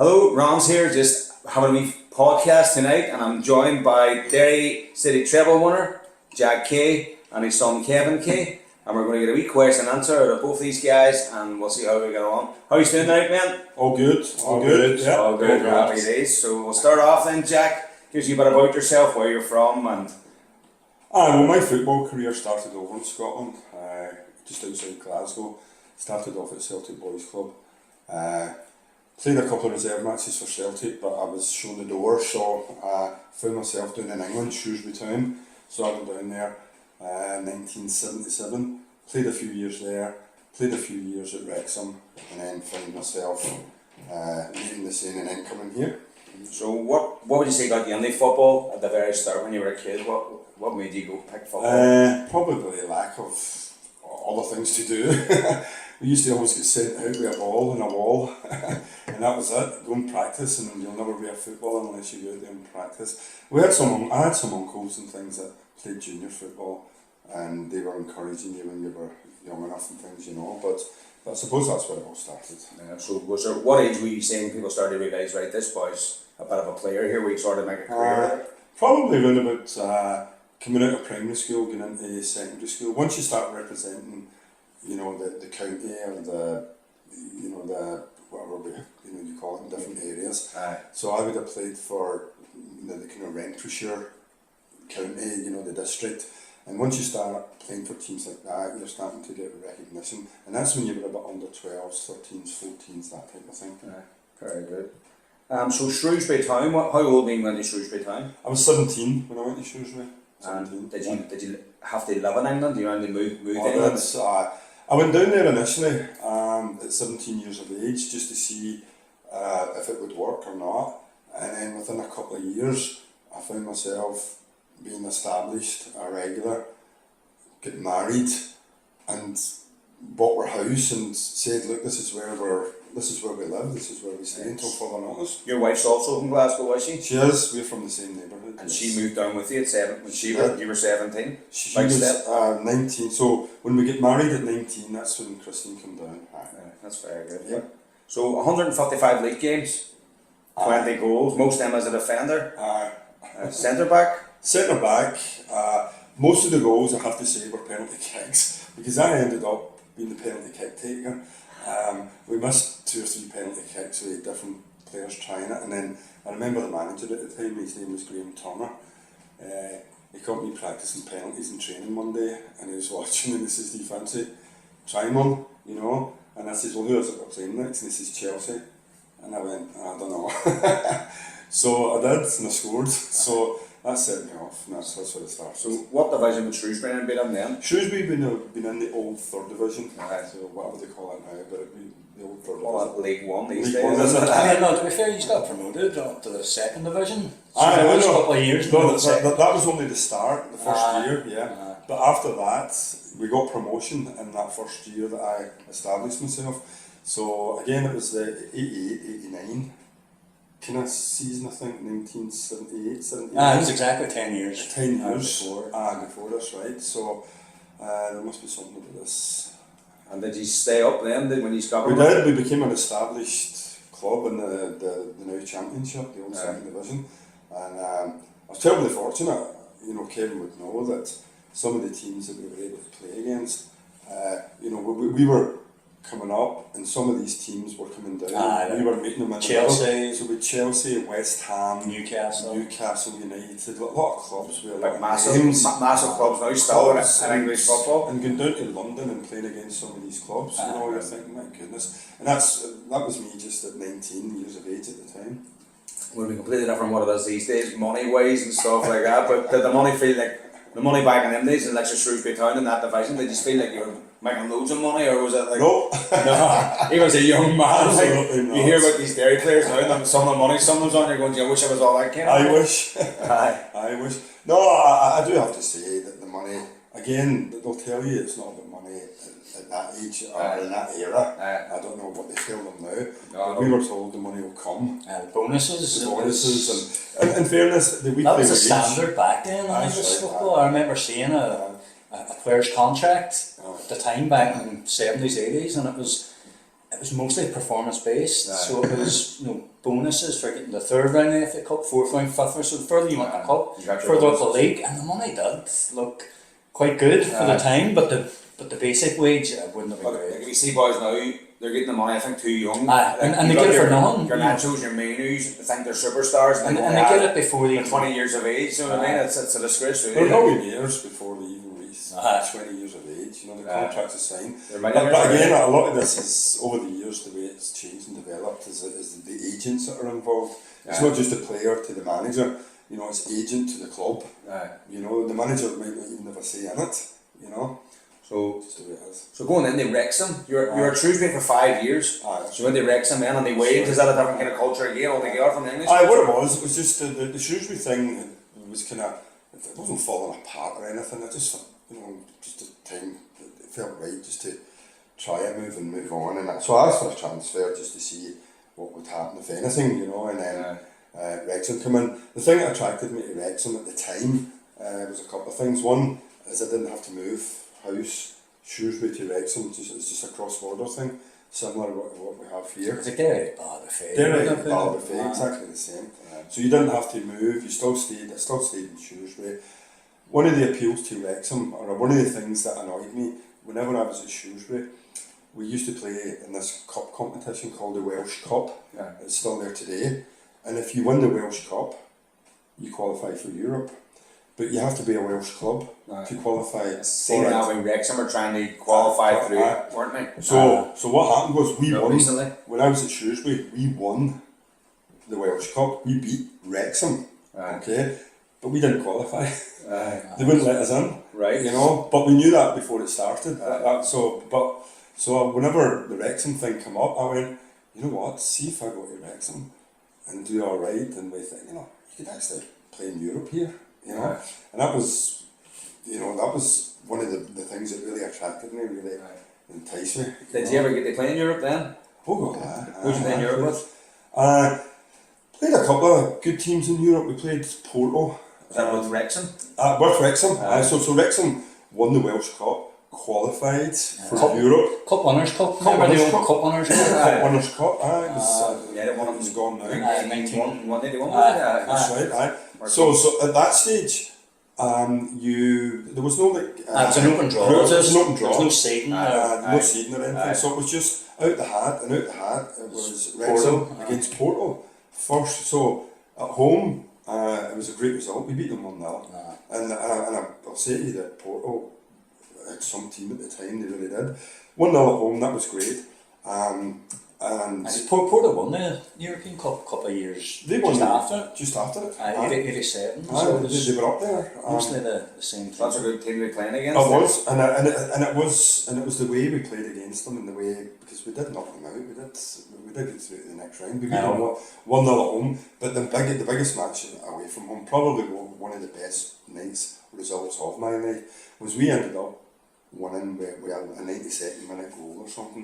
Hello, Ron's here, just having a wee podcast tonight, and I'm joined by Derry City treble winner, Jack Keay, and his son Kevin Keay, and we're going to get a wee question and answer out of both these guys, and we'll see how we get on. How are you doing tonight, man? All good, all good. Yeah. All good, happy days. So we'll start off then, Jack. Gives you a bit about yourself, where you're from, and... Well, my football career started over in Scotland, just outside Glasgow. Started off at Celtic Boys Club. Played a couple of reserve matches for Celtic, but I was shown the door, so I found myself down in England, Shrewsbury town. So I went down there in 1977, played a few years there, played a few years at Wrexham, and then found myself leaving the scene and then coming here. So what would you say got you into football at the very start when you were a kid? What made you go pick football? Probably lack of other things to do. We used to always get sent out with a ball and a wall, and that was it. Go and practice, and you'll never be a footballer unless you go out there and practice. I had some uncles and things that played junior football, and they were encouraging you when you were young enough and things, you know. But I suppose that's where it all started. Yeah, so what age were you saying people started to realise, right, this boy's a bit of a player here, where you started to make a career? Probably around about coming out of primary school, going into secondary school. Once you start representing, you know, the county or the whatever you call it in different areas. So I would have played for the kind of Renfrewshire county, you know, the district. And once you start playing for teams like that, you're starting to get recognition. And that's when you were a bit under 12s, 13s, 14s, that type of thing. Very good. So Shrewsbury Town, how old were you when you went to Shrewsbury Town? I was 17 when I went to Shrewsbury. 17. Did you have to live in England? Do you only move to England? I went down there initially at 17 years of age just to see if it would work or not. And then within a couple of years, I found myself being established, a regular, getting married, and bought our house and said, look, this is where we live, this is where we stay until further notice. Your wife's also from Glasgow, was she? She is, we're from the same neighbourhood. And she moved down with you at 7, when you were 17? She was 19, so when we get married at 19, that's when Christine came down. That's very good. Yeah. So 155 league games, 20 goals, most of them as a defender. Centre back? Centre back, most of the goals I have to say were penalty kicks, because I ended up being the penalty kick taker. We missed 2 or 3 penalty kicks with different players trying it, and then I remember the manager at the time, his name was Graham Turner. He caught me practicing penalties in training one day, and he was watching and he says, do you fancy trying one, you know? And I says, well, who is it we're playing next? And he says, Chelsea. And I went, I don't know. So I did, and I scored. So that set me off, and that's where it started. So what division would Shrewsbury been in then? Shrewsbury been in the old 3rd division, so whatever they call it now, but it'd be the old 3rd division. League 1 these League days, 1, isn't it? I mean, no, to be fair, you just got promoted up to the 2nd division. So I the first know. couple of years. No, that was only the start, the first year, yeah. But after that, we got promotion in that first year that I established myself. So again, it was the 88, 89 kind of season, I think, 1978, 79. It was exactly 10 years. 10 years before this, right? So there must be something about this. And did you stay up then when you got? We did. We became an established club in the now championship, the old 2nd division, and I was terribly fortunate. You know, Kevin would know that some of the teams that we were able to play against, you know, we were coming up, and some of these teams were coming down. We were meeting them in Chelsea. So with Chelsea, West Ham, Newcastle United, a lot of clubs with a lot of massive clubs now still in English football. And going down to London and playing against some of these clubs, you know, you're thinking, my goodness. And that was me just at 19 years of age at the time. Will be completely different what it is these days, money wise and stuff like that. But did the money feel like the money back in them days in like Shrewsbury Town in that division? Did you feel like you were making loads of money, or was it like no? He was a young man. Absolutely not. You hear about these Derry players now, and some of the money someone's on, you're going, I wish I was all that kind of. I wish. I wish. No, I do have to say that the money, again, they'll tell you it's not about money at that age or in that era. I don't know what they tell them now. But we were told the money will come. Bonuses. The bonuses, and in fairness, the weekly that was a wage, standard back then in English football. I remember seeing a player's contract at the time back in the 70s, 80s, and it was mostly performance based. So it was, bonuses for getting the third round of the FA Cup, fourth round, fifth round. So the further you went in the cup, You got your further up the bonuses. league, and the money did look quite good for the time. But the basic wage wouldn't have been But great. like we see boys now, they're getting the money, I think, too young. Aye, and they you've get it got for nothing. Your Nachos, your Menus, they think they're superstars. And go they get it before they they're 20 years of age, you know what I mean? It's a disgrace, They're really. probably years before they even reach Aye. 20 years of age, you know, the Aye. contracts are signed. They're But millionaires again, already. a lot of this is, over the years, the way it's changed and developed is the agents that are involved. It's Aye. not just the player to the manager, you know, it's agent to the club. Aye. You know, the manager might not even have a say in it, you know. So, Just the way it is. so going into Wrexham, you were at Shrewsbury for 5 years. Aye. So you went to Wrexham then on the wage. Is that a different kind of culture again altogether from the English? Aye, what it was just the Shrewsbury thing was kind of, it wasn't falling apart or anything, it just, you know, just a time, it felt right just to try a move and move on, and that. So I asked for a transfer just to see what would happen if anything, you know, and then Wrexham come in. The thing that attracted me to Wrexham at the time was a couple of things. One is I didn't have to move house, Shrewsbury to Wrexham, it's just a cross-border thing, similar to what we have here. It's a Derry Buffet. Derry Buffet, exactly the same. So you didn't have to move, you still stayed, I still stayed in Shrewsbury. One of the appeals to Wrexham, or one of the things that annoyed me, whenever I was at Shrewsbury, we used to play in this cup competition called the Welsh Cup. Yeah. It's still there today. And if you win the Welsh Cup, you qualify for Europe. But you have to be a Welsh club to qualify. Same for it. now in Wrexham were trying to qualify Aye. through, Aye. weren't they? So what happened was we Not won. recently. When I was at Shrewsbury, we won the Welsh Cup. We beat Wrexham. Aye. Okay, but we didn't qualify. Aye. They wouldn't let us in. Right. You know, but we knew that before it started. So whenever the Wrexham thing came up, I went, you know what? See if I go to Wrexham and do all right, and we think, you know, you could actually play in Europe here. You know, Aye. and that was, you know, that was one of the things that really attracted me, really enticed me. Did you ever get to play in Europe then? Oh God, aye. Who'd you play in Europe with? Played a couple of good teams in Europe. We played Porto. Was that with Wrexham? With Wrexham. Aye. So Wrexham won the Welsh Cup, qualified for Cup. Europe. Cup Winners' Cup. Cup Remember the Winners' old Cup. Cup Winners' Cup Cup? Winners' Cup. Aye, it was, Yeah, they won it. it's gone now. 1981, Aye. That's right. Aye. So at that stage, there was no like. It was an open draw. It was an open draw. There was no seeding. No seeding or anything. Aye. So it was just out the hat, and out the hat it was Porto. Wrexham against Porto first. So at home, it was a great result. We beat them 1-0. And I'll say to you that Porto had some team at the time. They really did. 1-0 at home. That was great. And Porto won the European Cup a couple of years they won just after it. Just after it. 87. Aye, So it was they were up there. mostly the same So that's a team. good team to be playing against. It was, and it was the way we played against them, and the way, because we did knock them out. We did get through to the next round. We beat them 1-0 at home, but the biggest match away from home, probably one of the best results of my night, was we ended up winning with a 92nd minute goal or something.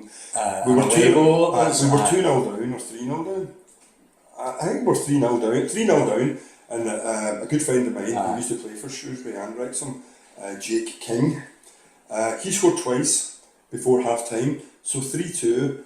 We were 2-0 down or 3-0 down. I think we were 3-0 down, and a good friend of mine who used to play for Shrewsbury and Wrexham, Jake King, he scored twice before half time, so 3-2,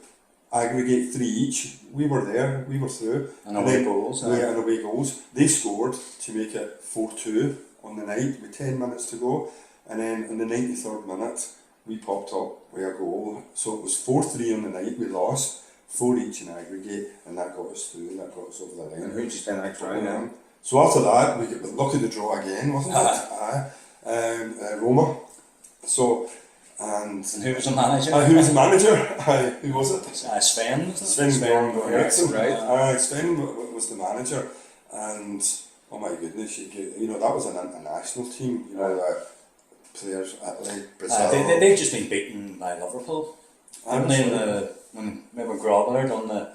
aggregate 3 each. We were there, we were through. And away goals. And away goals. They scored to make it 4-2 on the night with 10 minutes to go, and then in the 93rd minute we popped up with a goal. So it was 4-3 on the night, we lost, 4 each in aggregate, and that got us through, that got us over the line. And who'd you spend the next round then? So after that, we got the luck of the draw again, wasn't it? Roma. So, and who was the manager? who was the manager? Who was it? Sven, wasn't it? Sven Goran Eriksson. right. Sven was the manager, and oh my goodness, you know, that was an international team. You know, players Italy, Brazil. They've just been beaten by Liverpool. Haven't they? When remember Grobler done the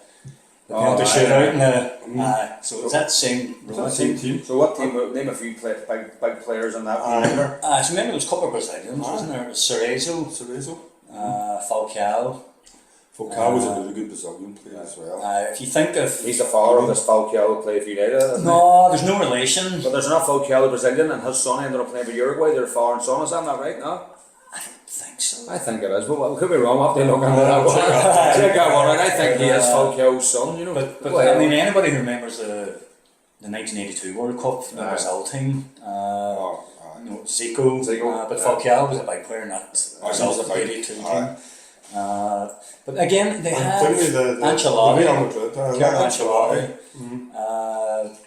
penalty shootout in the so was that same Roma team? So what team, name a few big players on that team, remember? So remember there was a couple of Brazilians, wasn't there? It was Cerezo, Falcao. Falcao was a really good Brazilian player as well. If you think of... He's the father of this Falcao who played for United, isn't he? No, there's no relation. But there's enough Falcao Brazilian, and his son ended up playing for Uruguay. They're father and son, is that not right? No? I don't think so. I think it is, but we could be wrong. We'll have to look into that one. Check that one out. I think he is Falcao's son, you know. But Well, I mean, anybody who remembers the 1982 World Cup, the Brazil team, you know, Zico, but Falcao was a big player in that Brazil 82 team. But again, they had Ancelotti, Carlo Ancelotti,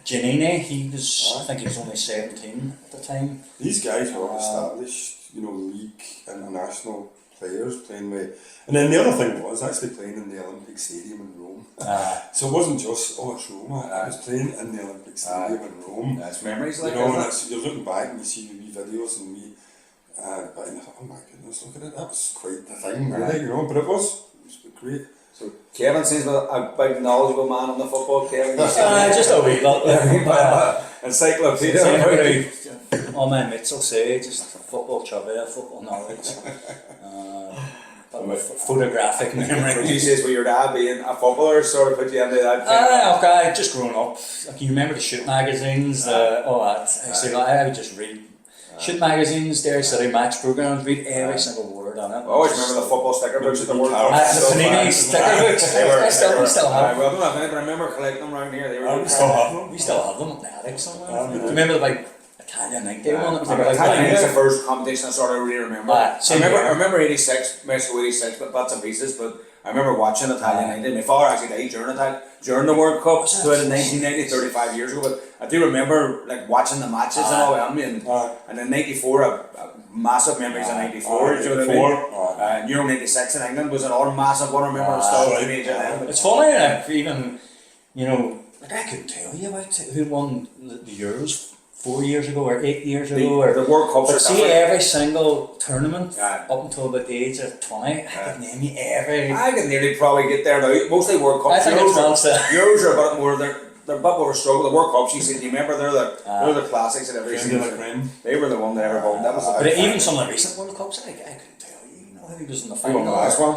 Giannini. He was, I think he was only 17 at the time. These guys were established, you know, league international players playing with. And then the other thing was actually playing in the Olympic Stadium in Rome. So it wasn't just, it's Roma. I was playing in the Olympic Stadium in Rome. That's memories, like, you know, and you're looking back and you see wee videos and but I thought, oh my goodness, look at it. That was quite the thing, really, you know. But it was great. So Kevin seems a big knowledgeable man on the football. Kevin, Just a wee bit. Encyclopedia. All my mates will say just football trivia, football knowledge, photographic memory. Would you say it's with your dad being a footballer sort of put you into that? Okay, just growing up. Like, you remember the shoot magazines, all that. So I would just read shoot magazines, Derry City match programs, read every single word on it. I always remember the football sticker books at the World Cup. The Panini sticker books. I still have them. Well, I don't have any, but I remember collecting them around here. They were We still have them. We still have them in the attic somewhere. Do you remember the big Italian night day one? It was like Italian was the first competition I sort of really remember. I remember 86, Mexico 86, but bits and pieces, but I remember watching Italian night day. My father actually died during the World Cup, so in 1990, 35 years ago, but I do remember like watching the matches and all around me, and in 94, massive memories of 94, do you know what I mean? Euro 96 in England was another massive one, I remember, I was still a teenager then. It's funny, like, even, you know, like I couldn't tell you about who won the Euros 4 years ago or 8 years ago, or the World Cups. But see, every single tournament up until about the age of 20, I could name you every. I could nearly probably get there now. Mostly World Cups. I think Euros are a bit more. They're a bit more of a struggle. The World Cups, you see, do you remember they're the classics at every season. They were the one that ever won. That was. But even some of the recent World Cups, I couldn't tell you. You know who was in the final. The last one.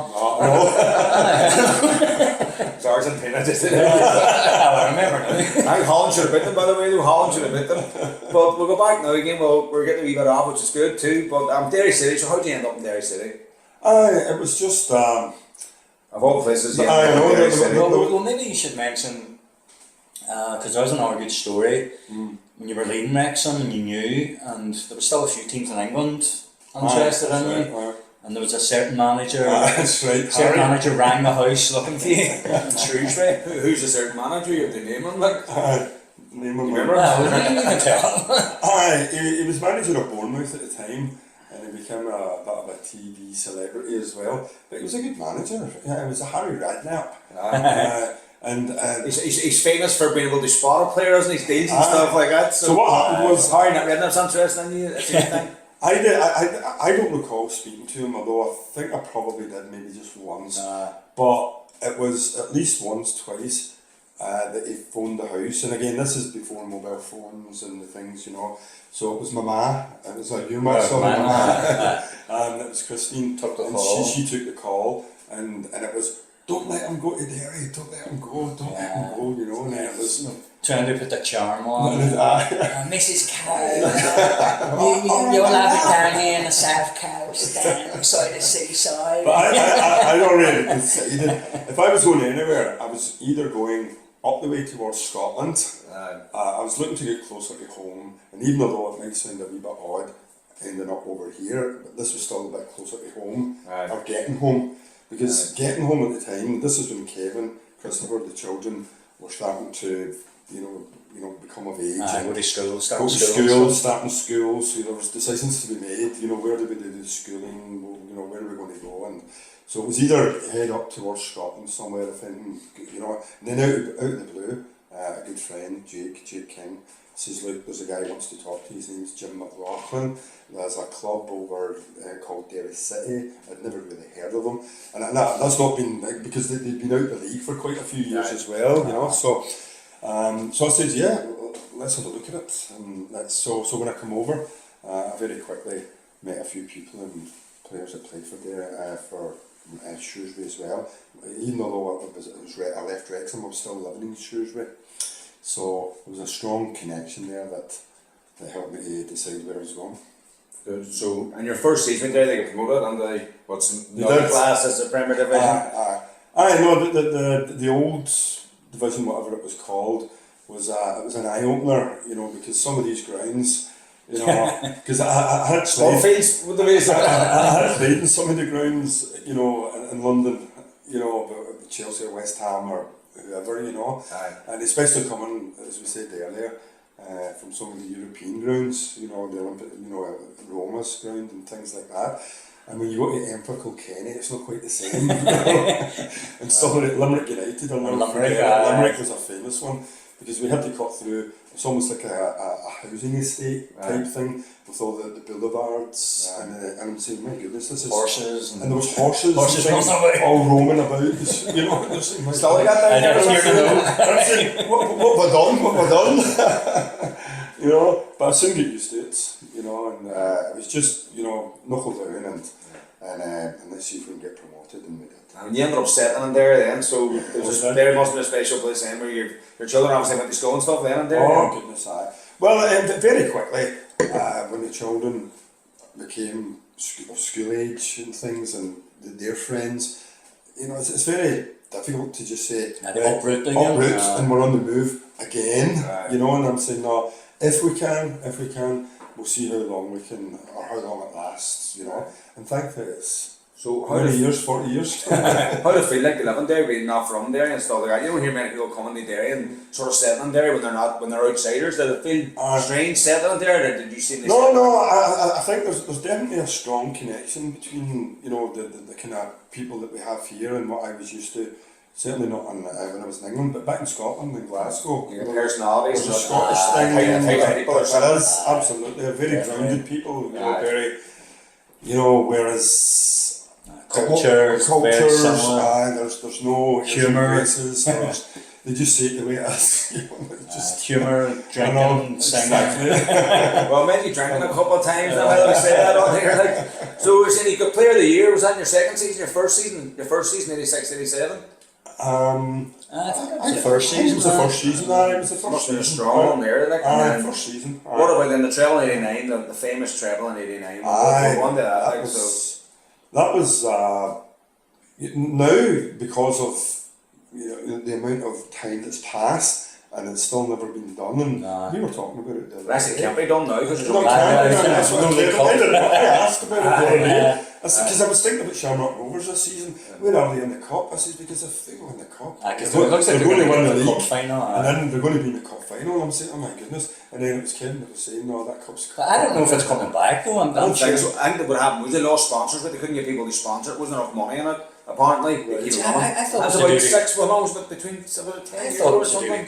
It's Argentina. Just I remember. I think Holland should have beat them, by the way. Though Holland should have beat them. But we'll go back now again. Well, we're getting a wee bit off, which is good too. But Derry City. So how did you end up in Derry City? It was just. Of all places, yeah. Derry City. Well, maybe you should mention, because there was another good story when you were leading Wrexham and you knew, and there was still a few teams in England interested in you. And there was a certain manager. That's right. Certain manager rang the house looking for you in Shrewsbury. Who's the certain manager? You have to name him, like. Name him. Remember? You can tell. He was manager of Bournemouth at the time, and he became a bit of a TV celebrity as well. But he was a good manager. Yeah, it was a Harry Redknapp. And he's famous for being able to spot a player, isn't he? Deals and stuff like that. So what happened was Harry Redknapp's interested in you. That's the thing. I don't recall speaking to him, although I think I probably did maybe just once. But it was at least once, twice that he phoned the house. And again, this is before mobile phones and the things, you know. So it was my ma. It was like you, my son, and it was Christine. Took the and call. She took the call, and it was, don't let him go to Derry. Don't let him go. Don't let him go. You know. And it was. Trying to put the charm on. Mrs. Cow, you'll have it down here in the South Coast, down beside the seaside. But I don't really consider. If I was going anywhere, I was either going up the way towards Scotland. I was looking to get closer to home, and even though it might sound a wee bit odd, ending up over here, but this was still a bit closer to home, or getting home. Because getting home at the time, this is when Kevin, Christopher, the children were starting to, you know, become of age. And go to school, starting school, so there was decisions to be made, you know, where do we do the schooling, you know, where are we going to go, and so it was either head up towards Scotland somewhere, if anything, you know, and then out of the blue, a good friend, Jake King, says, look, there's a guy who wants to talk to you, his name's Jim McLaughlin, there's a club over called Derry City, I'd never really heard of them, and that's not been big, because they'd been out the league for quite a few years as well, you know, so I said, yeah, let's have a look at it, and so when I come over, I very quickly met a few people and players that played for Derry, for Shrewsbury as well, even though I left Wrexham, I was still living in Shrewsbury. So there was a strong connection there that helped me decide where I was going. Good. So, in your first season there, they get promoted and they what's They another did. class as the Premier Division. I know the old division, whatever it was called, was it was an eye opener, you know, because some of these grounds, you know, because I had Fields would be I had played in some of the grounds, you know, in London, you know, Chelsea or West Ham or whoever, you know, and especially coming, as we said earlier, from some of the European grounds, you know, the Olympic, you know, Roma's ground and things like that. And when you go to Emperor Kilkenny, it's not quite the same. You know? And some of it, Limerick United, Limerick was a famous one because we had to cut through. It's almost like a housing estate type thing with all the boulevards and I'm saying, my goodness, this is horses and there was horses all roaming about. You know, still like that. What have I done? You know, but I soon get used to it. You know, and it was just, you know, knuckle down and let's see if we can get promoted, and we did. And you ended up settling in there then, so there must have been a special place then where your children obviously went to school and stuff then in there. Oh goodness, well, very quickly when the children became of school age and things, and their friends, you know, it's very difficult to just say uproot and we're on the move again. You know, and I'm saying no. If we can, we'll see how long we can, or how long it lasts, you know. And thankfully it's so how many years, 40 years. How do you feel like to live in Derry, being not from Derry and stuff like that? You don't hear many people coming to Derry and sort of settling in Derry when they're outsiders. Did it feel strange settling there, or did you see them? No, I think there's definitely a strong connection between, you know, the kind of people that we have here and what I was used to. Certainly not when I was in England, but back in Scotland, in Glasgow. You know, personalities. There's a Scottish thing. People are absolutely. They're very grounded people. You know, very, you know, whereas cultures, there's no humour. They just say it the way it is. You know, just humour, drinking, singing. Well, maybe drinking a couple of times now. I say that on here. Like, so you said you got Player of the Year. Was that in your second season? Your first season, 86, 87? I think it was the first season. It was the first season. It was the first Must have been season. strong on there. Like, first season. What about then the treble in '89? The famous treble in '89. That was now because of, you know, the amount of time that's passed. And it's still never been done, and we were talking about it the other day. Actually, it can't be done now because I asked about it the other day. Because I was thinking about Shamrock Rovers this season. Where are they in the cup? I said, because if they go in the cup, it looks like they're going to win the league final, and then they're going to be in the cup final. And I'm saying, oh my goodness! And then it was Ken that was saying, no, that cup's. But I don't know if it's coming back though. I don't think so. I think what happened was they lost sponsors, but they couldn't get people to sponsor it. Wasn't enough money in it. Apparently, I thought that's about 6 months, but between about 10 years or something.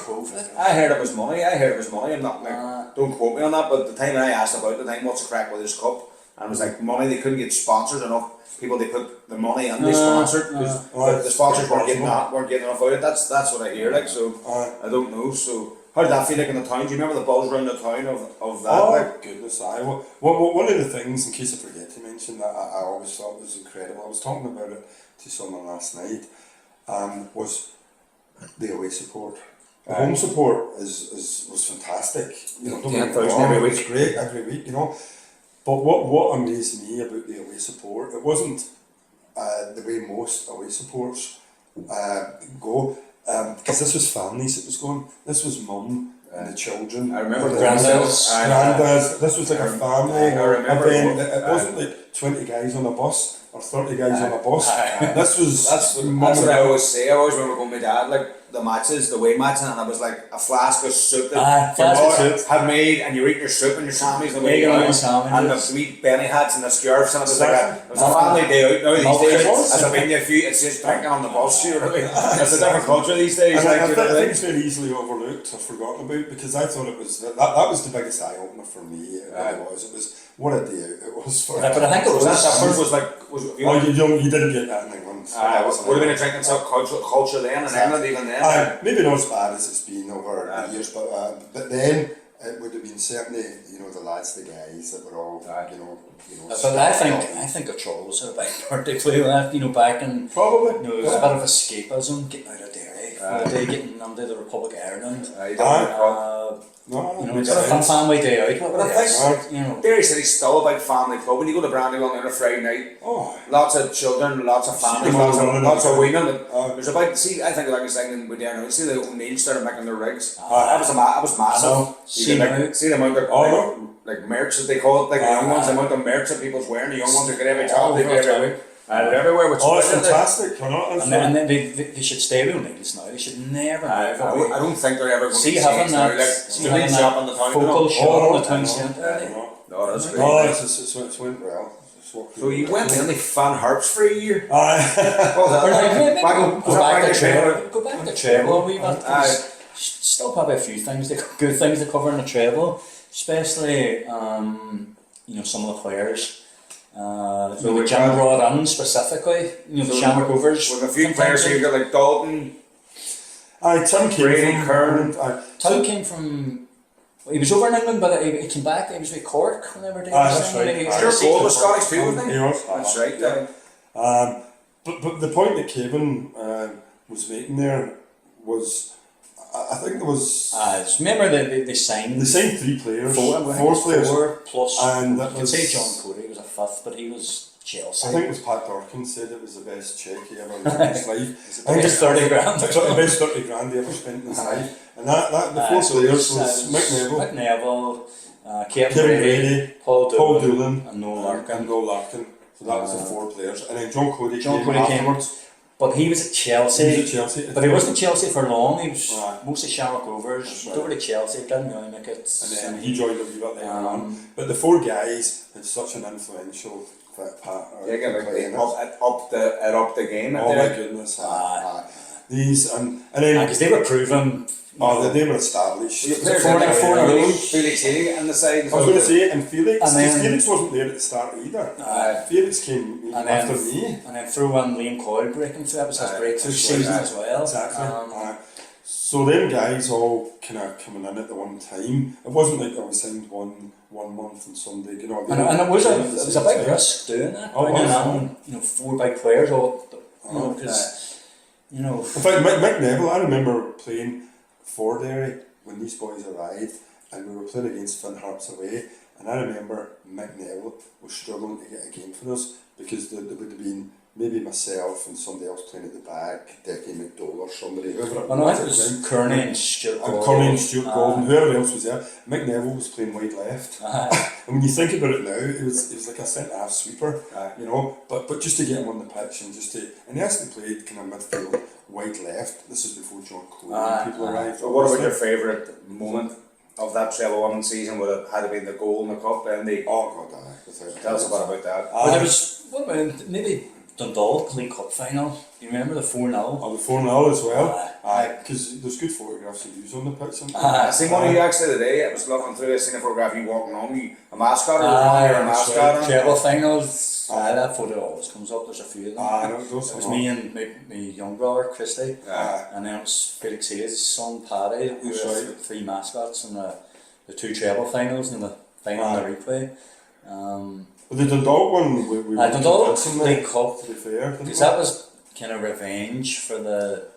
I heard it was money. I'm not like, don't quote me on that, but the time I asked about the time, what's the crack with this cup? And it was like money. They couldn't get sponsors enough. People they put the money in they sponsored because the sponsors weren't getting enough out of it. That's what I hear. Like so, I don't know. So how did that feel like in the town? Do you remember the buzz around the town of that? Oh like? Goodness, one of the things, in case I forget to mention, that I always thought was incredible. I was talking about it to someone last night. Was the away support. The home support was fantastic. You know, 10,000 every week. It's great every week. You know. But what amazed me about the away support, it wasn't the way most away supports go, because this was families that was going. This was mum and the children. I remember granddads. This was like a family. I remember it wasn't like 20 guys on a bus or 30 guys on a bus. That's what I always say. I always remember going with my dad, like the matches, the away matches, and it was like a flask of soup that had made, and you eat your soup and your sandwiches and the wee Benny hats and the scarves, and it was like it was a family day out now these days. As I've been there a few, it's just drinking on the bus. You know what I mean? It's a different culture these days. And like, I think it's very easily overlooked or forgotten about, because I thought it was that was the biggest eye opener for me. It was what a day out it was for. But I think it was that first was like. You didn't get that in England. Would have been a drinking culture then in England even then. Maybe not as bad as it's been over the years, but then it would have been certainly, you know, the lads, the guys that were all, you know. But I think a Trolls are a big part to play with that. You know, back in probably it was a bit of escapism, getting out of Derry. for the day, getting under the Republic of Ireland. You don't want to pub. No, You know, makes it's a fun sense. family day out. What But I think you know, Derry City's still a big family club. When you go to Brandywell on a Friday night, Oh, lots of children, lots of families, them all lots of running women. around. There's about, see, I think like I was saying with Darren, see the O'Neill started making their rigs. Aye. That was massive. I know. See the amount of Oh, like merch that they call it, like the young ones, the amount of merch that people's wearing. The young ones are good every time, they go every week. They're everywhere, which oh, it's is fantastic. You know, and then they should stay with O'Neill's now. They should never move away. I don't think they're ever going to See change having now. that, Like, see the having lead shop on that the town. focal shop Oh, on the town no, centre. No, that's great. no, it's went well. So you went mainly fan harps for a year? Aye. What was Or that? like, maybe Back- go back to to treble. Go back to treble a wee bit. Aye. Still probably a few things, good things to cover in the treble, especially you know, some of the players. So So we've Jim got- brought in specifically, you know, the Shamrock Rovers. With a few players, so you got like Dalton. Aye, Tim Brady, came from Kern. Aye. Tom came from. He was over in England, but he came back. He was with Cork whenever they Aye, were that's saying right. he Aye. Sure, was Gold was Scottish too, wasn't He he? was. That's right. Yeah. But the point that Kevin was making there was, I think there was remember they signed the same three players, four players, four plus. and that you could was, say John Cody was a fifth, but he was Chelsea. I think it was Pat Dorkin said it was the best check he ever made in his life. I think it's 30 grand. It's the best 30 grand he ever spent in his life. And that the four So players it was Mick Neville, Mick Neville, Kevin Kevin Brady, Brady, Paul Paul Doolan, Doolan, and Noel Larkin. and Noel Larkin. So that was the four players. And then John Cody John came Cody came, afterwards. but he was at Chelsea. He was at Chelsea. But he wasn't at Chelsea for long. He was Right. mostly Shamrock Rovers. That's Went right. over to Chelsea, didn't really make it. And then he joined a wee bit later on. Um, But the four guys had such an influential part. Yeah, get like it up the game. Oh my goodness. These and then because they were proven. they were established. You players Four in a row. Felix Healy on the side. I was going to say, and Felix, And then- Felix wasn't there at the start either. Felix came And after then, me. and then through one Liam Coyle breaking through, that was his breakthrough that's right, season aye. as well. Exactly. So them guys all kind of coming in at the one time. It wasn't like I was signed one month and Sunday, you know. And it was they a were at the big same time. risk doing that, Oh, bringing was, in, you know, four big players all, you know, because, you know, In fact, Mick Neville, I remember playing for Derry when these boys arrived, and we were playing against Finn Harps away, and I remember Mick Neville was struggling to get a game for us because there would have been maybe myself and somebody else playing at the back, Decky McDowell or somebody, whoever it I know was it at the was time. Kearney and Stuart And Gordon. Connie and Stuart Golden, whoever else was there. Mick Neville was playing wide left. And when you think about it now, it was like a centre half sweeper, you know. But just to get him on the pitch and and he actually played kind of midfield, wide left. This is before John Cole and people arrived. So what about your favourite moment of that treble winning season? Would it had to be the goal in the cup and the? Oh God, aye. Tell us about that. But there was, what about, maybe Dundalk League Cup final, do you remember the 4-0? Oh, the 4-0 as well. Aye, because there's good photographs of you on the pitch. I seen one of you actually today. I was looking through. I seen a photograph of you walking on. A mascot or a mascot. on? Treble finals, that photo always comes up, there's a few of them. It It was me and my young brother, Christy, and then it was Felix Hayes' son, Paddy. We were right. three mascots in the two treble finals and the final and the replay. But the Dundalk one, we were Dundalk convincing them, League Cup, to be fair. didn't because we? that was kind of revenge for the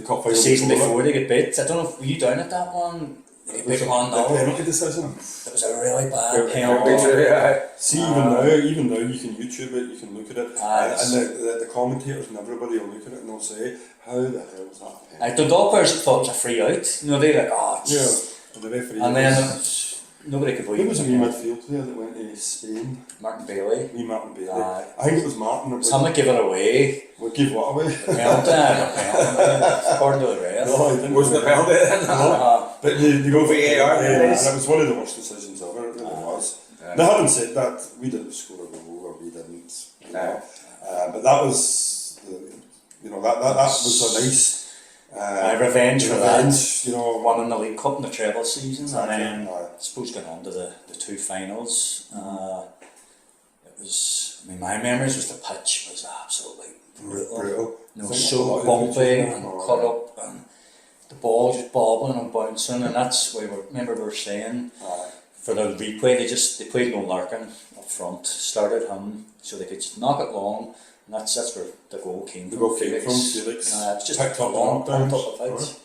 cup the final season before it. they got beat. I don't know if were you down at that one. They It got was beat a 1-0. penalty decision. It was a really bad Could be penalty. true, yeah. See, even now, you can YouTube it, you can look at it, it's- and the commentators and everybody will look at it and they'll say, how the hell was that a penalty? Dundalk players thought it was a free out. You know, they were like, oh, Yeah, it's... and the referee And then was, nobody could who believe was a it. wee midfield player that went to Spain? Martin Bailey. Wee Martin Bailey. Aye. I think it was Martin that Some would give it away. would give what away? Penalty, according to the rest. No, I didn't. Wasn't the penalty then? But they go VAR, and please. it was one of the worst decisions ever, it really was. Now, having said that, we didn't score a goal or we didn't, you know. But that was, that was a nice Revenge for that. you know. One in the League Cup in the treble season, Exactly. and then I suppose going on to the two finals. It was, I mean, my memories was the pitch was absolutely brutal. You know, I think a so lot of bumpy the and pitches cut up, and the ball just bobbling and bouncing, and that's why remember we were saying for the replay they played Noel Larkin up front, started him so they could knock it long, And that's where the goal came The from. goal came from Felix. It's just Picked up on the knockdowns. top of the pitch.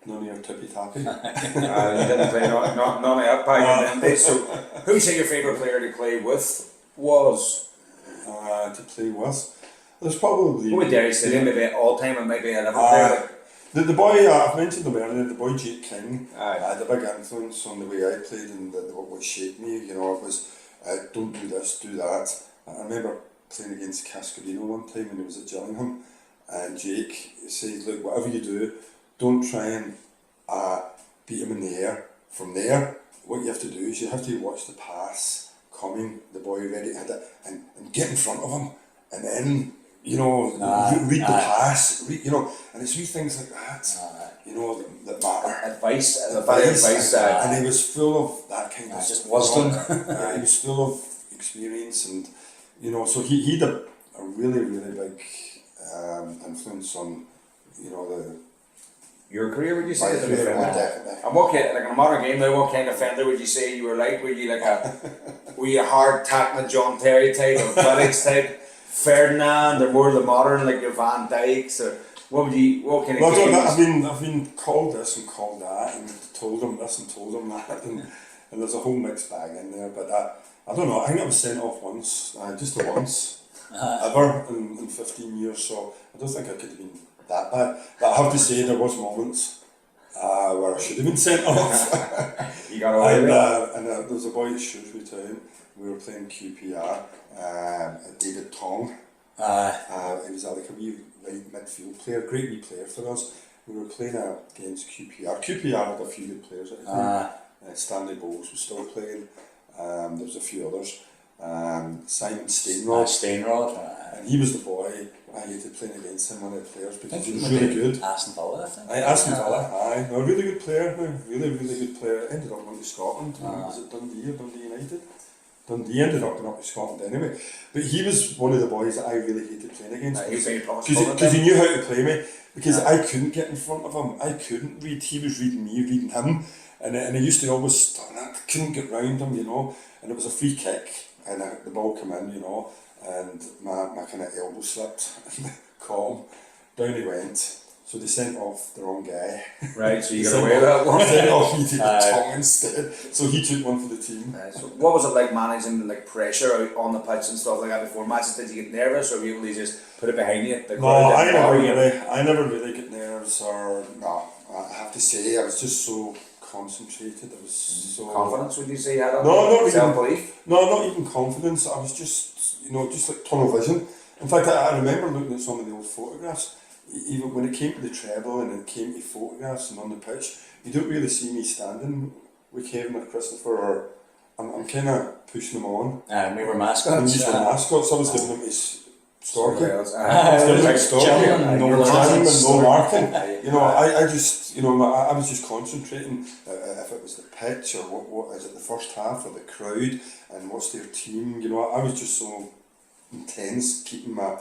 None of your tippy tappy. You didn't play none of that back in them days. So, who would you say your favourite player to play with was? To play with. There's probably. Who would Derry City, maybe all time and maybe a Liverpool player? The boy, I've mentioned him earlier, the boy Keay Aye. had a big influence on the way I played and what shaped me. You know, it was don't do this, do that. I remember playing against Cascarino one time when he was at Gillingham, and Jake said, look, whatever you do, don't try and beat him in the air. From there, what you have to do is you have to watch the pass coming, the boy ready to hit it, and get in front of him, and then, you know, read the pass, you know, and it's wee things like that, you know, that matter. Advice. And he was full of that kind of just wisdom. He was full of experience, and you know, so he had a really, really big influence on, you know, your career, would you say? my career, definitely. And what kind, like in a modern game now, what kind of defender would you say you were like? Were you like were you a hard tackling John Terry type or Felix type, Ferdinand, or more the modern like your Van Dijks, or what kind of Well, games? I've been called this and called that, and told him this and told him that, and there's a whole mixed bag in there. But I don't know. I think I was sent off once, just the once ever in 15 years. So I don't think I could have been that bad. But I have to say there was moments where I should have been sent off. You got away with it. And there was a boy at Shrewsbury Town. We were playing QPR. David Tong. He was like a wee right midfield player, great wee player for us. We were playing against QPR. QPR had a few good players at the time. Stanley Bowles was still playing. There was a few others. Simon Stainrod. And he was the boy. I hated playing against him, one of the players, because he was really good. Aston Villa, I think. Aston Villa, no, really good player, really good player. Ended up going to Scotland. Was it Dundee or Dundee United? Dundee ended up going up to Scotland anyway. But he was one of the boys that I really hated playing against. Because he knew how to play me. Because I couldn't get in front of him. I couldn't read. He was reading me, reading him. And I used to always, I couldn't get round him, you know. And it was a free kick. And the ball came in, you know. And my kind of elbow slipped. Caught him. Down he went. So they sent off the wrong guy. Right, so you got away with that one. Sent off David Tong instead. So he took one for the team. So what was it like managing like pressure out on the pitch and stuff like that before matches? Did you get nervous, or were you able to just put it behind you? No, I never really get nerves, or no. I have to say I was just so concentrated. I was so confidence. Would you say you had? No, not self-belief. No, not even confidence. I was just, you know, just like tunnel vision. In fact, I remember looking at some of the old photographs. Even when it came to the treble and it came to photographs and on the pitch, you don't really see me standing with Kevin or Christopher, or I'm kind of pushing them on. We were mascots. And these were mascots. I was giving them his Storky. I was no marking. You know, I just, you know, I was just concentrating if it was the pitch or what is it, the first half or the crowd and what's their team. You know, I was just so intense, keeping my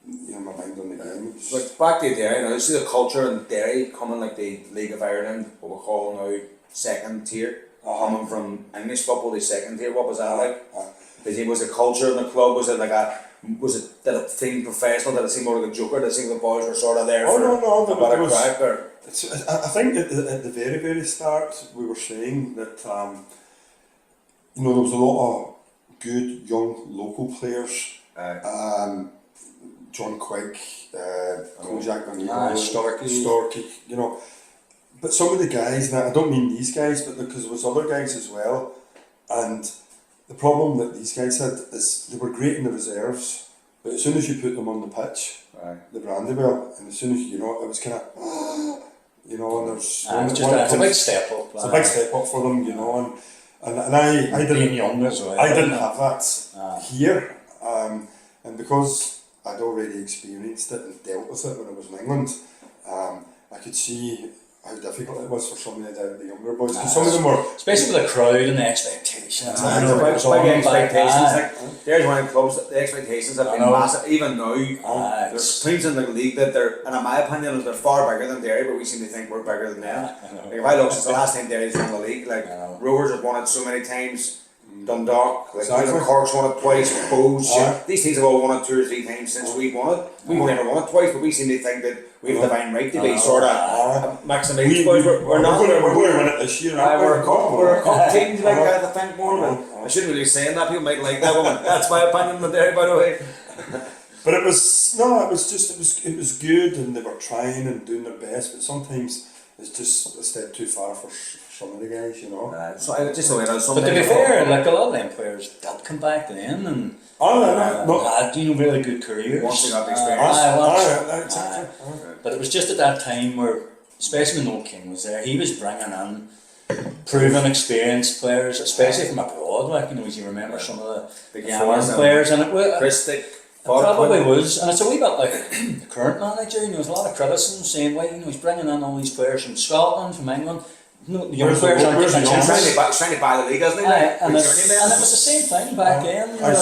you know, my mind on the game. But back to Derry, now you see the culture in Derry coming like the League of Ireland, what we call now second tier, coming from English football to second tier. What was that like? Was the culture in the club? Was it like did it seem professional? Did it seem more like a joker? Did it seem the boys were sort of there for a bit of crack? Or? I think at the very, very start we were saying that you know, there was a lot of good young local players. John Quigg, Kojak Storky, you know. But some of the guys, now I don't mean these guys, but because there was other guys as well, and the problem that these guys had is they were great in the reserves, but as soon as you put them on the pitch, the Brandywell, and as soon as you know, it was kind of, you know, and there's it's a big step up. It's a big step up for them, you know, and I didn't being young as well. I didn't have that here, and because I'd already experienced it and dealt with it when I was in England, I could see how difficult it was for some of the younger boys, because some of them were... Especially with the crowd and the expectations. Big expectations. Like, there's one of the clubs that the expectations have been massive. Even now, there's teams in the league that they're, and in my opinion, they're far bigger than Derry, but we seem to think we're bigger than them. Like, if I look since the last time Derry's won the league, like Rovers have won it so many times, Dundalk, like Exactly. Cork's won it twice, Bows. Aye. These teams have all won it 2 or 3 times since we've won it. We've only ever won it twice, but we seem to think that we have the divine right to be sort of maximised. We're not. We're going to win it this year. aren't we? We're a cup team like that, I think more. But I shouldn't really be saying that. People might like that one. That's my opinion with Derry, by the way. But it was good, and they were trying and doing their best. But sometimes it's just a step too far for some of the guys, you know. So I just aware that But to be fair, like a lot of them players did come back then and had really good careers. Once they got the experience. But it was just at that time where, especially when Noel King was there, he was bringing in proven, experienced players, especially from abroad. Like, you know, as you remember some of the foreign players, and it was. Christic. It probably was, and it's a wee bit like the current manager. You know, there's a lot of criticism saying, "Well, you know, he's bringing in all these players from Scotland, from England. No, the young players aren't getting a chance." Trying to buy the league, isn't he? And it was the same thing back then.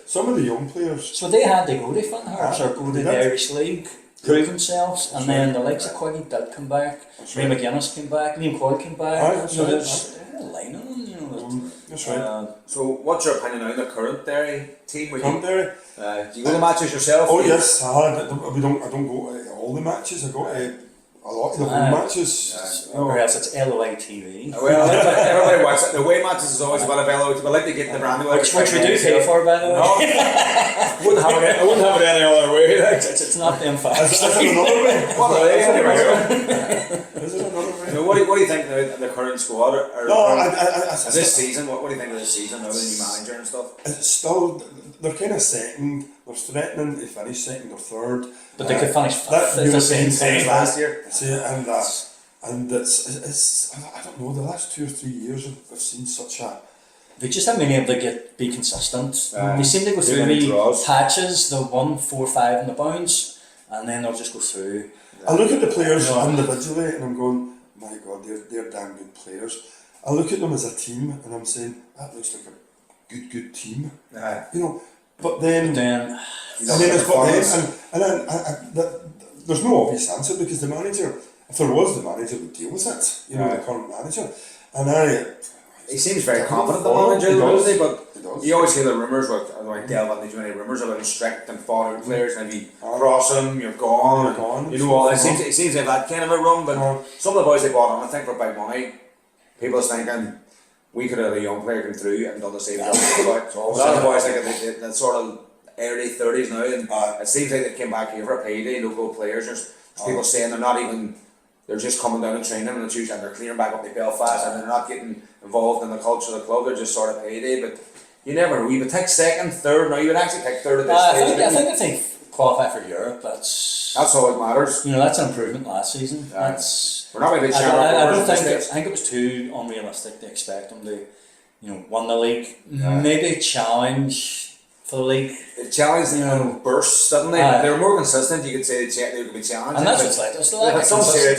Some of the young players. So they had to go to Finhurst or go to the Irish League, prove themselves, and then the likes of Quiggy did come back. Ray McGuinness came back, Liam Coyle came back. You know, there's a line on them. You know, that's right. So, what's your opinion on the current Derry team? Current Derry. Do you go to matches yourself? Oh yes, I don't go to all the matches. I go to a lot of the home matches. Or else it's LOI TV. Well, everybody watches it. The away matches is always about a bellow. We like to get the brand new. Which we do pay for, by the way. I wouldn't have it any other way. It's not them facts. Is it another way? What are they? Is it another way? What do you think of the current squad? This season, what do you think of this season? Now the new manager and stuff. It's still, they're kind of second. They're threatening to finish second or third. But they could finish fifth at the same time last year. See, and it's I don't know, the last 2 or 3 years I've seen such a. They just haven't been able to be consistent. They seem to go through wee patches, the 1, 4, 5 in the bounce, and then they'll just go through. I look at the players individually and I'm going, my God, they're damn good players. I look at them as a team and I'm saying, that looks like a good team. You know, but then there's there's no obvious answer because the manager, if there was, the manager would deal with it. You know, the current manager, and he seems very confident, the manager, doesn't he? But does. you always hear the rumours. I don't delve into too many rumours about strict and fought out players, and if you cross them, you're gone. You know all. It seems like that kind of a run. But some of the boys they bought on, I think, for big money. People are thinking we could have a young player come through and done the same job. A lot of boys like the sort of early 30s now, and it seems like they came back here for a payday. Local players, there's people saying they're not even. They're just coming down and training and they're clearing back up to Belfast and they're not getting involved in the culture of the club. They're just sort of payday. But you never know. You would take second, third. Now you would actually take third at this stage. I think if they qualify for Europe, that's all that matters. You know, that's an improvement last season. We're not really I think it was too unrealistic to expect them to, win the league. Maybe challenge for the league. The challenge, bursts, didn't they? They were more consistent. You could say they could be challenging. And that's what's like. There's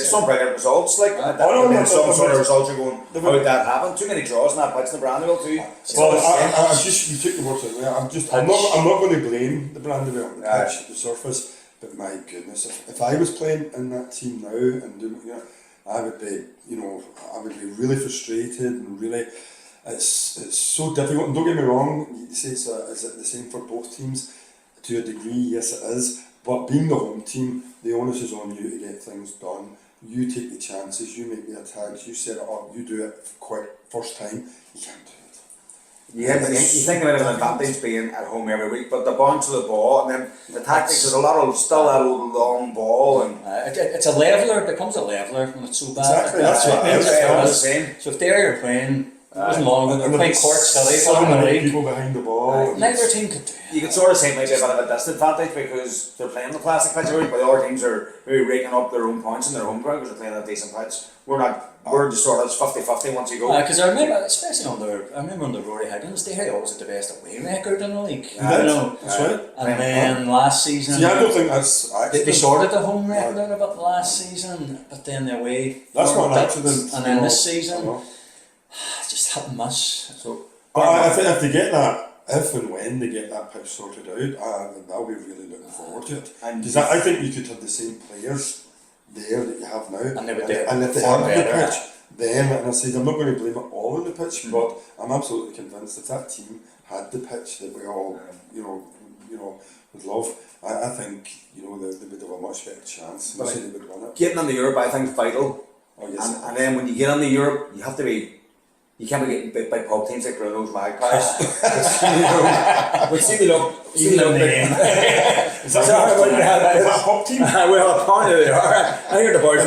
some brilliant results, like some sort of results. You're going, how did that happen? Too many draws in that pitch in the Brandywell too. Well, you took the words out. I'm not going to blame the Brandywell on the pitch, the surface. But my goodness, if I was playing in that team now and doing, I would be, really frustrated and really. It's so difficult, and don't get me wrong, you say is it the same for both teams? To a degree, yes it is, but being the home team, the onus is on you to get things done. You take the chances, you make the attacks, you set it up, you do it quick, first time, you can't do it. Yeah, but you think about an advantage being at home every week, but the bounce of the ball and then the tactics, there's a lot of, still that old long ball. And it's a leveller, it becomes a leveller when it's so bad. Exactly, that's what it is. So if they're playing, it wasn't long ago, they were playing Cork City, 7 people behind the ball. Neither team could do it. You could sort of say maybe a bit of a disadvantage because they're playing the classic pitch every week, but the other teams are maybe raking up their own points in their home ground because they're playing a decent pitch. We're just sort of 50-50 once you go. Because I remember, especially under Rory Higgins, they had always had the best away record in the league. That's right. And then last season, I don't think that's they sorted the home record out of it last season, but then the away. That's not an accident. And then this season, just hit and miss. But I think if they get that, if and when they get that pitch sorted out, I'll be really looking forward to it. Because I think you could have the same players there that you have now, and if they have the pitch, then, and I said I'm not going to blame it all on the pitch, but I'm absolutely convinced if that team had the pitch that we all, would love, I think, they would have a much better chance. But They would win it. getting on the Europe, I think, is vital. Oh, yes. And then when you get on the Europe, you have to be. You can't be getting bit by pub teams like Bruno's Magpies. But see me look. Even though they Is that pop team? Well, apparently they are. I hear the boys.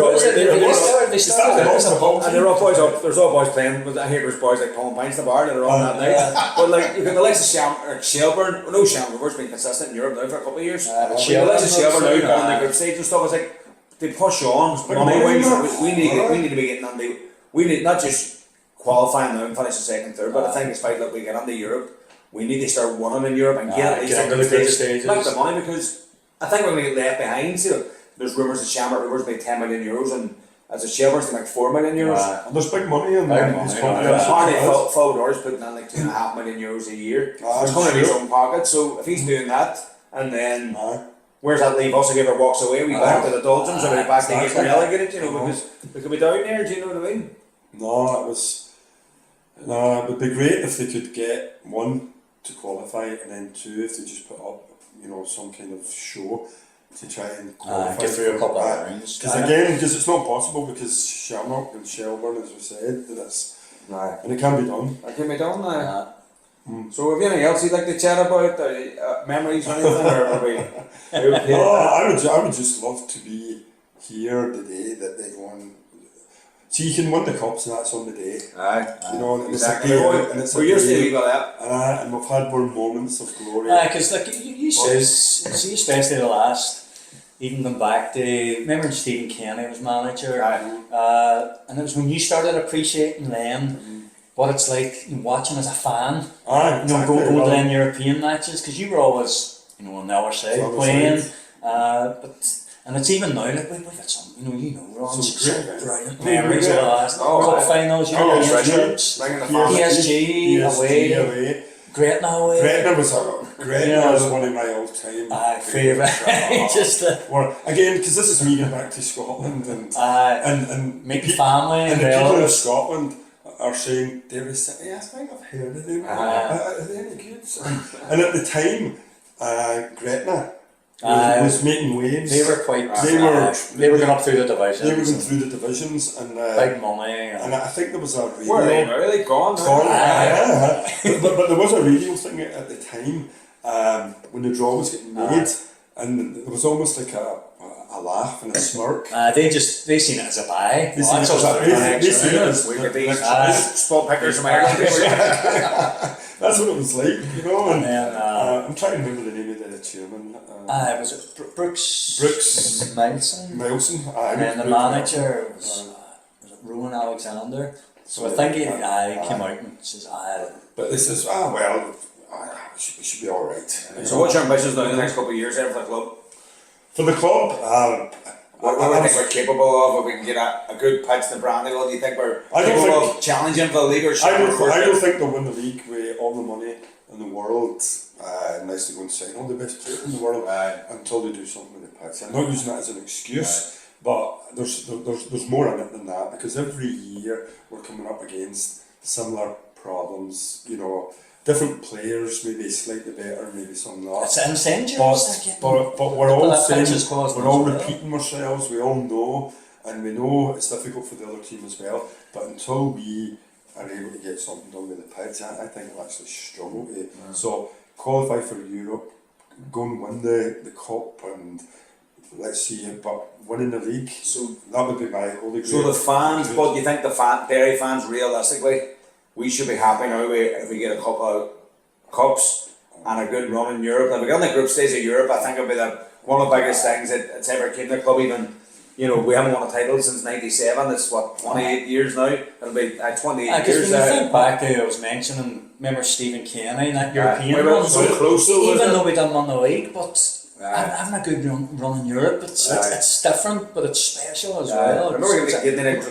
They started Is that the pop And they're all boys up. There's all boys playing. But I hear there's boys like pulling pints in the bar that are on that night. But like you got the likes of Shelburne. No, Shelburne's been consistent in Europe now for a couple of years. But the likes of Shelburne now on the group stage and stuff. It's like they push on. We need to be getting on the. We need not just qualifying now and finish the second, third, but I think it's vital that we get on the Europe. We need to start winning in Europe and get at least into the group stages. Make the money, because I think we're going to get left behind. So there's rumours that Shamrock Rovers make 10 million euros and as a Shelburne's they make 4 million euros. And there's big money in there. Apparently Phil Doris putting in like 2.5 million euros a year. It's coming out of his own pocket. So if he's doing that, and then where's that leave us if he ever walks away? We back to the doldrums or we back to getting relegated, because we could be down there. Do you know what I mean? No, it would be great if they could get one to qualify and then two if they just put up, some kind of show to try and qualify. Get through a couple of rounds. Because it's not possible because Shamrock and Shelburne, as we said, and it can be done. It can be done now. So have you anything else you'd like to chat about? Memories or anything? Or are we okay? No, I would just love to be here the day that they won. So you can win the cups and that's on the day. Aye. And Exactly. it's a We're used to day, that. and we've had more moments of glory. Because like you see, especially the last, even going back to, remember when Stephen Keay was manager, and it was when you started appreciating them, what it's like watching as a fan, going to them European matches, because you were always, on the other side playing, and it's even now, like we've had some, we're on some brilliant memories of the last cup finals, PSG away, Gretna away. Gretna was one of my all-time favourite. Again, because this is me going back to Scotland and making family and the people in Scotland are saying Derry City. I think I've heard of them. Are they any good? And at the time, Gretna was making waves. They were they were going up through the divisions. They were going through the divisions and big money. And I think there was a radio. Where are they now? Are they gone? But there was a radio thing at the time when the draw was getting made, and there was almost like a laugh and a smirk. They seen it as a buy. They seen it as spot pickers from Ireland. That's what it was like, And I'm trying to remember the name of the chairman. Was it Brooks Milson. And then the manager was it Rowan Alexander. So I think he came out and says, But this is, we should be alright. So what's your ambitions now in the next couple of years there for the club? For the club, what do you think we're capable of? If we can get a good pitch to Brandywell, do you think we're capable of challenging for the league? Or I don't think they'll win the league with all the money in the world, unless they go and sign all the best players in the world until they do something with the pitch. I'm not using that as an excuse, but there's more in it than that, because every year we're coming up against similar problems, different players, maybe slightly better, maybe some not. It's incentives. But we're all saying, we're all repeating ourselves, we all know, and we know it's difficult for the other team as well, but until we are able to get something done with the pitch, I think we'll actually struggle to. So qualify for Europe, go and win the cup, and let's see, but winning the league, so that would be my holy grail. So the fans, but do you think the Derry fans realistically, we should be happy now if we get a couple of cups and a good run in Europe? If we get in the group stage of Europe, I think it'll be one of the biggest things that's ever came to the club. Even, we haven't won a title since '97. It's 28 years now. It'll be 28 years. When you think back to, I was mentioning, remember Stephen Keay in that European run? So close, even though we didn't win the league, but having a good run in Europe, it's different, but it's special as well. Remember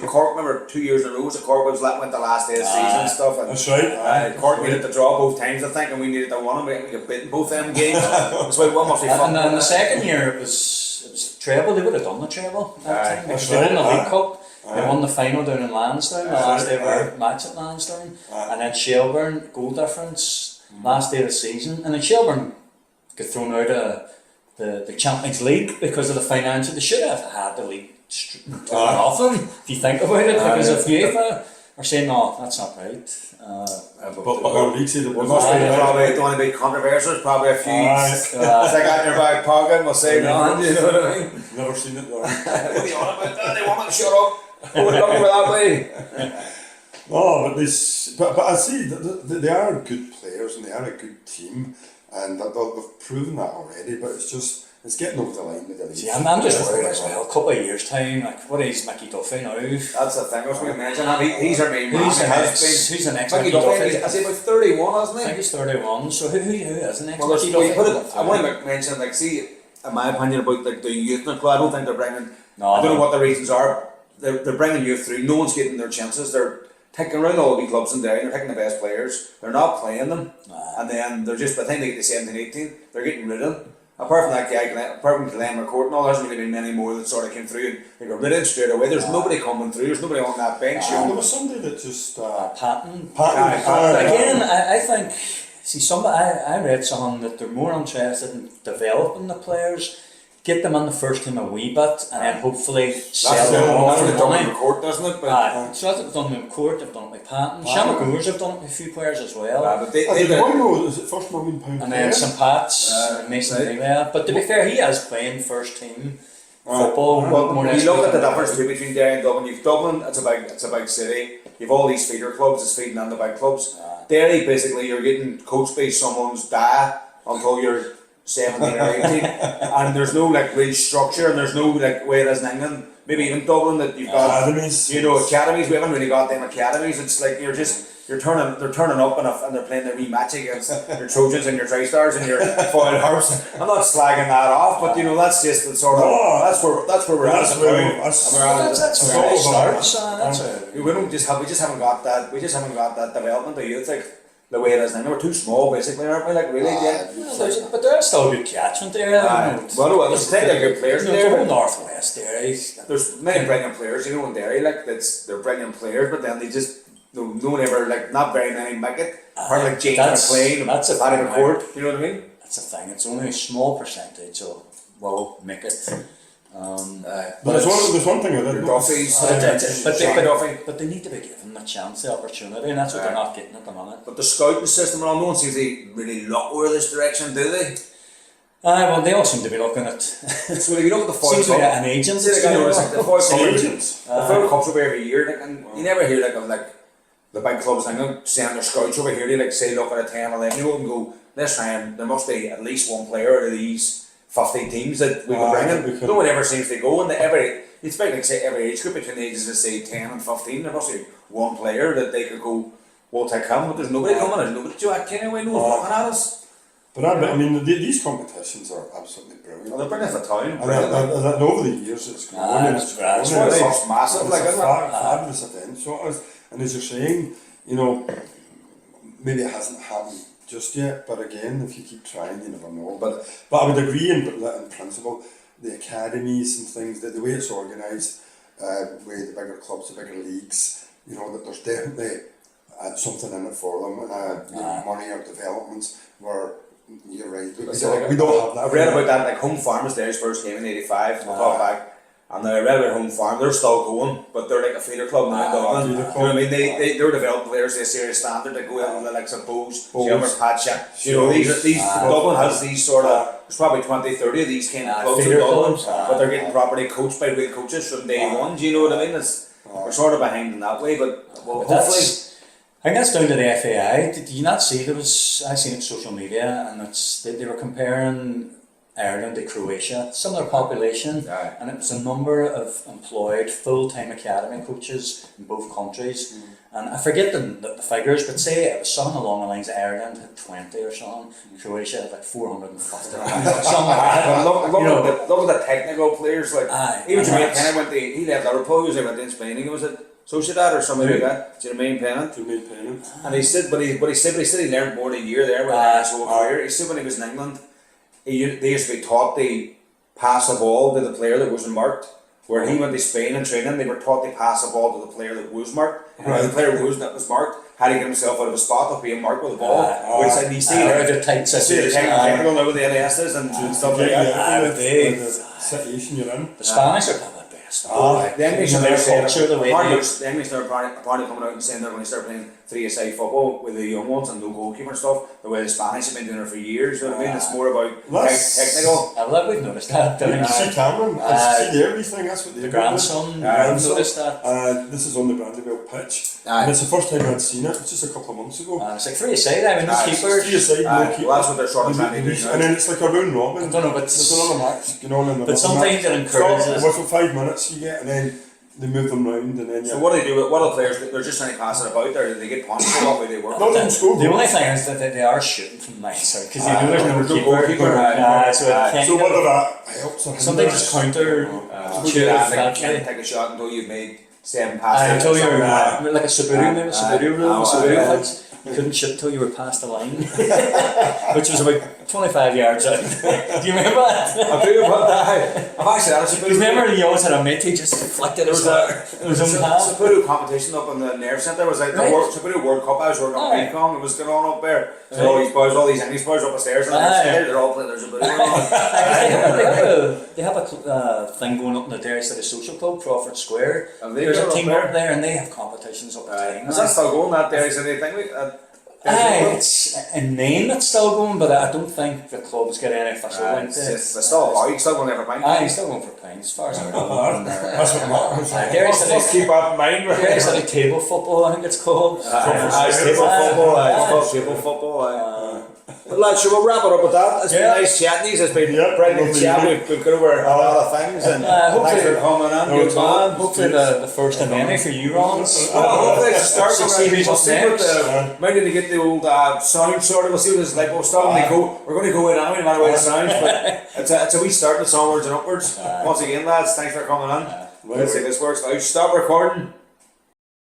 Cork, 2 years in a row, Cork went the last day of the season and stuff. And, that's right. Cork needed to draw both times, I think, and we needed to win them. We got beaten both them games. That's why one must be fun. And then the second year, it was treble, they would have done the treble that time, because they won the League Cup, they won the final down in Lansdowne, the last ever match at Lansdowne, and then Shelbourne, goal difference, last day of the season, and then Shelbourne got thrown out of the Champions League because of the financial. They should have had the league off them, if you think about it, because if UEFA are saying, no, that's not right. But our league said it There was must be probably, don't want to be controversial, probably a few they got in their back pocket, we'll say no, you know what I mean? never seen it though. What are you on about that? They want to shut up. Who would look for that way? No, but I see they are good players and they are a good team, and they've proven that already. But it's getting over the line with the league. See, I'm just worried as well. A couple of years time, like what is Mickey Duffy now? That's the thing I was going to mention. He's our main man. Who's the next Mickey Duffy? Is he about 31, hasn't he? I think he's 31. So who is the next Well, Mickey Duffy? I want to mention, like, see, in my opinion about like the youth in the club, I don't think they're bringing. No, I don't know what the reasons are. They're bringing youth through. No one's getting their chances. They're taking around all the clubs in Derry. They're taking the best players. They're not playing them, and then they're just by the time they get to 17, 18, they're getting rid of them. Apart from that guy, apart from Glenn McCourt and all, there hasn't really been many more that sort of came through and they got rid of him straight away. There's nobody coming through. There's nobody on that bench. There was somebody that just Patton. Patton. Again, I think. See, I read something that they're more interested in developing the players, get them on the first team a wee bit, and then hopefully sell them off for That's what money. they've done with McCourt, doesn't it? But, So that's what they've done with McCourt, they've done it with Patton. Shamagurs have done it with a few players as well. but they Did one know is it first £1 million? And then St Pat's, Mason Mayweather. But to be fair, he is playing first team football. Well, more or you less look at the than difference between Derry and Dublin. You've Dublin, it's a big city. You've all these feeder clubs, it's feeding on the big clubs. Derry, basically, you're getting coached by someone's dad until you're 17 or 18, and there's no like real structure, and there's no like way it is in England. Maybe even Dublin that you've got Academies. Academies. We haven't really got them academies. It's like they're turning up and they're playing their wee match against your Trojans and your Tri-Stars and your Foyle Harps. I'm not slagging that off, but that's just the sort of that's where we're at. That's where it starts. We just haven't got that. We just haven't got that development of youth like the way it is now. We're too small, basically, aren't we? Like really, But there's still a good catchment there. Well, there's plenty of good players The there. whole northwest Derry. There's many brilliant players, in Derry. Like they're brilliant players, but then they just no one ever not very many make it. Apart like James McLean, that's a Paddy thing, McCourt. You know what I mean? That's the thing. It's only a small percentage will make it. But there's one thing I did notice. But they need to be given the chance, the opportunity, and that's what they're not getting at the moment. But the scouting system, no one seems to really look over this direction, do they? Well, they all seem to be looking at. So if you look at the Foyle Seems Cup, like an agent. the Foyle Cup, Agents. the Foyle Cups over every year, and you never hear of the big clubs in England sending their scouts over here to say look at a 10, 11 year old and go, let's try and there must be at least one player out of these 50 teams that we can bring in. No one ever seems to go, and it's about like say every age group between the ages of say 10 and 15, there must be one player that they could go, we'll take him, but there's nobody coming, there's nobody. Jack Keay, no one's looking at us. But I mean, these competitions are absolutely brilliant. Well, they're brilliant for town. And over the years, it's grown and it's grown. It's massive, like, It's isn't a it? fabulous event. So it is, and as you're saying, maybe it hasn't happened just yet. But again, if you keep trying, you never know. But I would agree in principle, the academies and things, the way it's organised, with the bigger clubs, the bigger leagues, that there's definitely something in it for them. Money or developments where. You're right. We don't have that. I read about that, like Home Farm was Derry's first game in '85. We'll talk back. And I read about Home Farm. They're still going, but they're like a feeder club now in Dublin. You know what I mean? They're developing players to a serious standard. They go out with the likes of Bose, Jimmer, Patcha. Dublin has these sort of. There's probably 20, 30 of these kind of clubs in Dublin, but they're getting properly coached by real coaches from day one. Do you know what I mean? We're sort of behind in that way, but hopefully. I think that's down to the FAI. Did you not see I seen it on social media, and they were comparing Ireland to Croatia, similar population, and it was a number of employed full-time academy coaches in both countries. And I forget the figures, but say it was something along the lines of Ireland had 20 or something, Croatia had like 450 something like that. Look at the technical players, like even Jermaine Pennant he left Liverpool, he went in Spain, he was at Sociedad or something like that. Jermaine Pennant. And he said, but he said he learned more than a year there with his whole career. He said when he was in England, they used to be taught the pass a ball to the player that wasn't marked. Where he went to Spain and training, they were taught to pass a ball to the player that was marked. And the player that was marked had to get himself out of a spot of being marked with a ball. Which you see the tight technical now with the NASs and stuff like that. The situation you're in. The Spanish are probably the best. The English are culture, the way the English are apparently coming out and saying they're going to start playing 3-a-side football with the young ones and no goalkeeper and stuff. The way the Spanish have been doing it for years. You know what I mean? It's more about technical. We've noticed that. See Cameron, see the early thing, that's what the grandson. I've noticed that. This is on the Brandywell pitch. Aye. And it's the first time I'd seen it, it's just a couple of months ago. It's like 3-a-side, I mean, no keepers. 3-a-side, no keeper. Well, that's what they're sort of trying to do now. And then it's like a round robin. I don't know, but there's another match going on in the but sometimes it encourages. What's 5 minutes you get, and then they move them round, and then so what do they do? What are the players? They're just trying to pass it about there. Do they get punished for what way they work? None of them score. The only thing is that they are shooting from the outside because they know there's no keeper. So whether that helps or something just counter. Can't take a shot until you've made 7 passes. Until you're like a Subaru rule, Subaru fights. You couldn't shoot until you were past the line, which was about 25 yards out. Do you remember that? I do remember that. I've actually had a Subaru. Remember you always had a mate who just deflected his Subaru competition up in the Nerve Centre. It was like the Subaru World Cup. I was working on Ping-Pong. It was going on up there. So all these English boys up the stairs and they're all playing their Subaru. They have a thing going up in the Derry City Social Club, Crawford Square. There's a team up there and they have competitions up there. Is that still going, that Derry City thing? It's in name it's still going, but I don't think the club's got any official link to it. It's still going there for pints. He's still going for pints, as far as I know. That's what matters. Derry City, keep that in mind. Derry City table football, I think it's called. Table football. It's called table football. But lads, so we'll wrap it up with that. It's been nice chatting. It's been brilliant chat. We've got over a lot of things, and thanks for coming on. Good man. Hopefully the first of many for you, Rollins. Hopefully it's a start. We'll see what might need to get the old sound sorted. We'll see what this lipo stuff. We're going to go in anyway, no matter what it sounds. But it's a wee start. It's onwards and upwards. Once again, lads, thanks for coming on. Let's see if this works. Now stop recording.